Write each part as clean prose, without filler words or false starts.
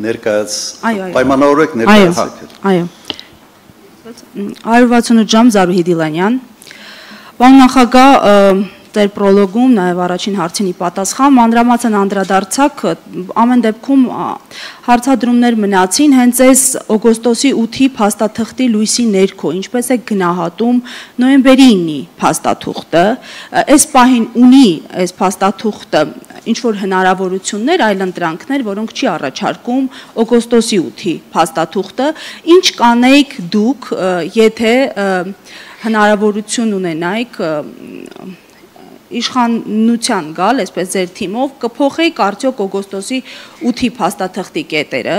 ներկայաց պայմանավորեք ներկայացեք։ Այո։ 168 ժամ Զարուհի Դիլանյան։ Պարոն նախագահ, Ձեր պրոլոգում, նաև առաջին հարցինի պատասխան, մանրամասն անդրադարձակ, ամեն դեպքում հարցադրումներ մնացին հենց այս օգոստոսի 8-ի փաստաթղթի լույսի ներքո, ինչպես է գնահատում նոյեմբերի 9-ի փաստաթուղթը, այս պահին ունի այս փաստաթուղթը ինչ-որ հնարավորություններ, այլընտրանքներ, որոնք չի առաջարկում օգոստոսի 8-ի փաստաթուղթը, ինչ կանեիք դուք, եթե հնարավորություն ունենայիք իշխանության գալ, այսպես ձեր թիմով, կփոխեիք արդյոք օգոստոսի 8-ի փաստաթղթի կետերը,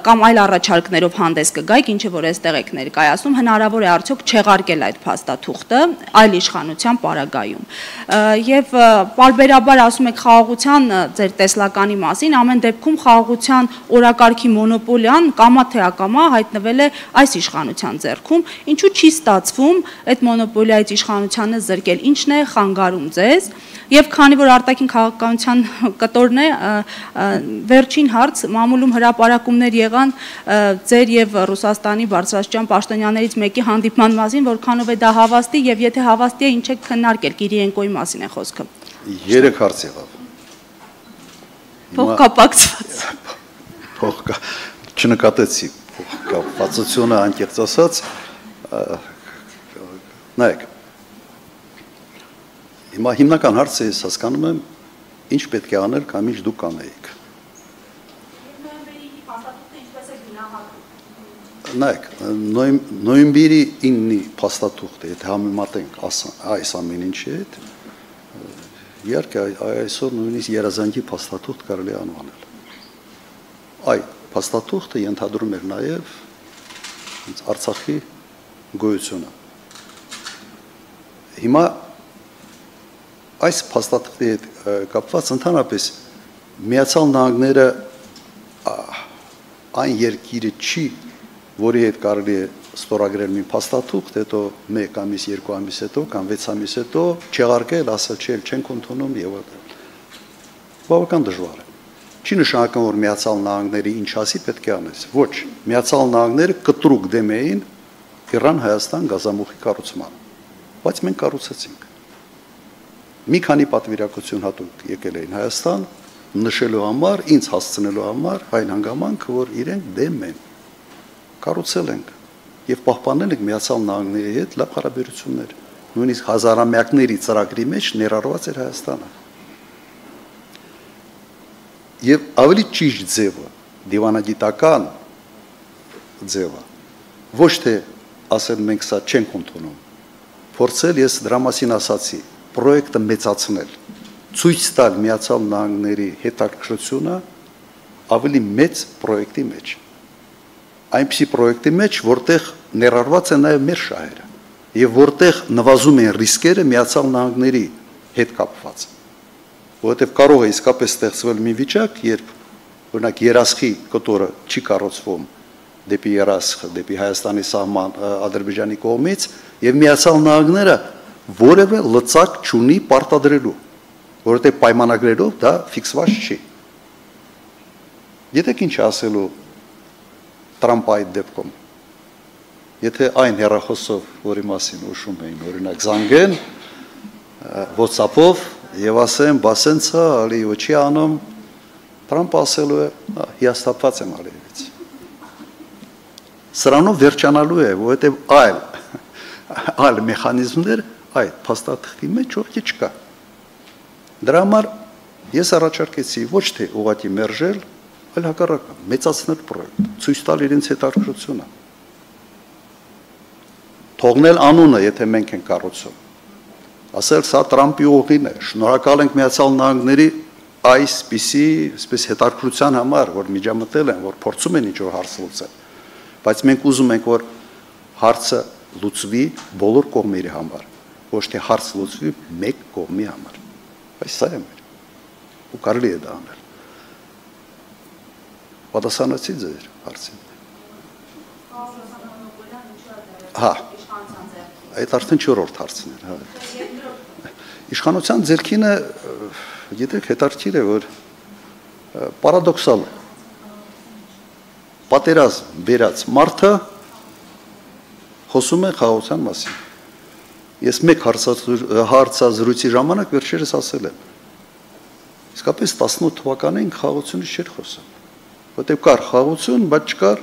կամ այլ առաջարկներով հանդես կգայիք, ինչը որ այստեղ եք ներկայացնում, հնարավոր է արդյոք չեղարկել այդ փաստաթուղթը այլ իշխանության պարագայում։ Եվ պարբերաբար ասում եք խաղաղության ձեր տեսլականի մասին, ամեն դեպքում խաղաղության օրակարգի մոնոպոլիան կամա թե ակամա հայտնվել է այս իշխանության ձեռքում, ինչու չի ստացվում այդ մոնոպոլիայից իշխանությանը զրկել, ինչն է խանգարում ձեզ, եւ քանի որ արտաքին քաղաքականության կտորն է, վերջին հարց, մամուլում հրապարակումներ եղան ձեր եւ Ռուսաստանի բարձրաստիճան պաշտոնյաներից մեկի հանդիպման մասին, որքանով է դա հավաստի եւ եթե հավաստի է, ինչ եք քննարկել, Կիրիենկոյի մասին է խոսքը։ 3 հարց եղավ։ Փոխկապակցված։ Չնկատեցի փոխկապվածությունը անկեղծ ասած, նայեք։ Հիմա հիմնական հարցը ես հասկանում եմ, ինչ պետք է անել, կամ ինչ դուք կանեիք։ Նայեք, նոյեմբերի 9-ի փաստաթուղթը, եթե համեմատենք այս ամեն ինչի հետ, իհարկե այսօր նույնիսկ երազանքի փաստաթուղթ կարելի է անվանել։ Այդ փաստաթուղթը ենթադրում էր նաև Արցախի գոյությունը։ Հիմա այս փաստաթղթի հետ կապված ընդհանրապես Միացյալ Նահանգները այն երկիրը չի, որի հետ կարելի է ստորագրել մի փաստաթուղթ, հետո 1 ամիս, 2 ամիս հետո կամ 6 ամիս հետո չեղարկել, ասել չէ, չենք ընդունում եւ այլն։ Բավական դժվար է։ Չի նշանակում, որ Միացյալ Նահանգների ինչ ասի պետք է անես։ Ոչ, Միացյալ Նահանգները կտրուկ դեմ էին Իրան-Հայաստան գազամուխի կառուցմանը, բայց մենք կառուցեցինք։ Մի քանի պատվիրակություն հատուկ եկել էին Հայաստան, նշելու համար, ինձ հասցնելու համար այն հանգամանքը, որ իրենք դեմ են, կառուցել ենք եւ պահպանել ենք Միացյալ Նահանգների հետ լավ հարաբերություններ, նույնիսկ հազարամյակների ծրագրի մեջ ներառված էր Հայաստանը։ Եվ ավելի ճիշտ ձևը, դիվանագիտական ձևը, ոչ թե ասել մենք սա չենք ընդունում, փորձել ես դրա մասին ասացի, պրոյեկտը մեծացնել, ցույց տալ Միացյալ Նահանգների հետաքրքրությունը ավելի մեծ պրոյեկտի մեջ։ Այնպիսի պրոյեկտի մեջ, որտեղ ներառված են նաև մեր շահերը, եւ որտեղ նվազում են ռիսկերը Միացյալ Նահանգների հետ կապված։ Որովհետեւ կարող է իսկապես ստեղծվել մի վիճակ, երբ օրինակ Երասխի կտորը չի կառուցվում դեպի Երասխ, դեպի Հայաստանի սահման Ադրբեջանի կողմից, եւ Միացյալ Նահանգները որևէ լծակ չունի պարտադրելու, որովհետև պայմանագրերով դա ֆիքսված չի։ Գիտեք ինչ ասելու Տրամպը այդ դեպքում, եթե այն հեռախոսով, որի մասին ուշում էին, օրինակ զանգեն, WhatsApp-ով եւ ասեն, բասենցա, ալի ոչի անում, Տրամպը ասելու է, հիասթափված եմ ալիևից։ Սրանով վերջանալու է, որովհետև այլ մեխանիզմներ այդ փաստաթղթի մեջ ոչինչ չկա։ Դրա համար ես առաջարկեցի ոչ թե ուղղակի մերժել, այլ հակառակը, մեծացնել պրոյեկտը, ցույց տալ իրենց հետաքրքրությունը։ Թողնել անունը, եթե մենք ենք կառուցում։ Ասել սա Տրամպի ուղին է, շնորհակալ ենք Միացյալ Նահանգների այսպիսի հետաքրքրության համար, որ միջամտել են, որ փորձում են ինչ-որ հարց լուծել։ Բայց մենք ուզում ենք, որ հարցը լուծվի բոլոր կողմերի համար, ոչ թե հարց լուծվի մեկ կողմի համար։ Բայց սա է մեր, ու կարելի է դա անել։ Պատասխանեցի ձեր հարցին։ Հա, այդ արդեն 4-րդ հարցն էր։ Իշխանության ձեռքինը, գիտեք, հետաքրքիր է, որ պարադոքսալ է։ պատերազմ վերած մարդը խոսում է խաղաղության մասին։ Ես մեկ հարցազրույցի ժամանակ վերջերս ասել եմ, իսկապես 18 թվականին խաղաղությունից չէր խոսում, որտեղ կար խաղաղություն, բայց չկար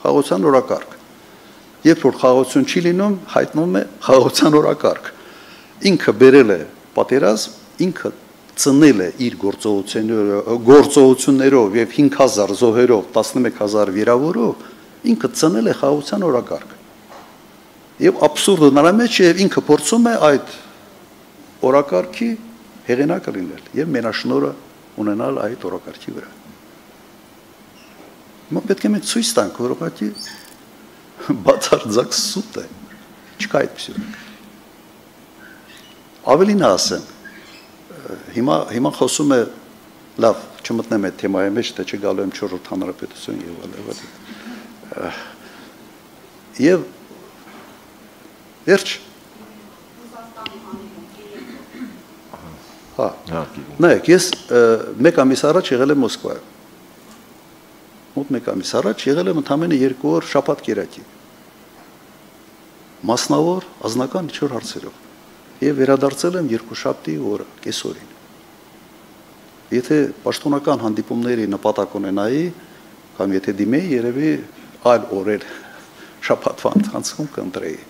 խաղաղության օրակարգ։ Երբ որ խաղաղություն չի լինում, հայտնում է խաղաղության օրակարգ։ Ինքը բերել է պատերազմ, ինքը ծնել է իր գործողություններով եւ 5000 զոհերով, 11000 վիրավորով, ինքը ծնել է խաղաղության օրակարգ։ Եվ абսուրդը նրա մեջ է, ինքը փորձում է այդ օրակարգի հեղինակը լինել եւ մենաշնորհը ունենալ այդ օրակարգի վրա։ Մենք պետք է մենք ցույց տանք, որ ուղղակի բացարձակ սուտ է, չկա այդպես։ Ավելին ասեմ, հիմա խոսում է, լավ, չմտնեմ այդ թեմայի մեջ, թե չգալու եմ 4-րդ հանրապետություն եւ վերջ։ Հա, նայեք, ես մեկ ամիս առաջ եղել եմ Մոսկվայում։ Մոտ մեկ ամիս առաջ եղել եմ ընդամենը 2 օր շաբաթ կիրակի։ Մասնավոր ազնական ինչ-որ հարցերով։ Եվ վերադարձել եմ երկուշաբթի օրը, կեսօրին։ Եթե պաշտոնական հանդիպումների նպատակ ունենայի, կամ եթե դիմեի, երևի այլ օրեր շաբաթվա ընթացքում կընտրեի։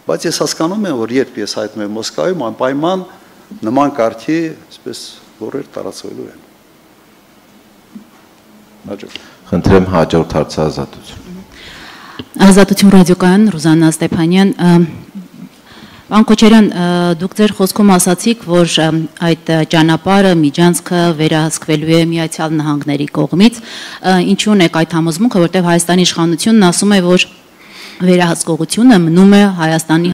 Բայց ես հասկանում եմ, որ երբ ես հայտնվում եմ Մոսկվայում, անպայման նման կարգի, այսպես որեր տարածվելու են։ Հաջորդ։ Խնդրեմ հաջորդ հարցը Ազատություն։ Ազատություն ռադիոկայան Ռուզաննա Ստեփանյան, Պարոն Քոչարյան, դուք ձեր խոսքում ասացիք, որ այդ ճանապարհը միջանցքը վերահսկվելու է Միացյալ Նահանգների կողմից, ինչու՞ն է այդ համոզմունքը, որտեղ Հայաստանի իշխանությունն ասում է, որ վերահսկողությունը մնում է Հայաստանի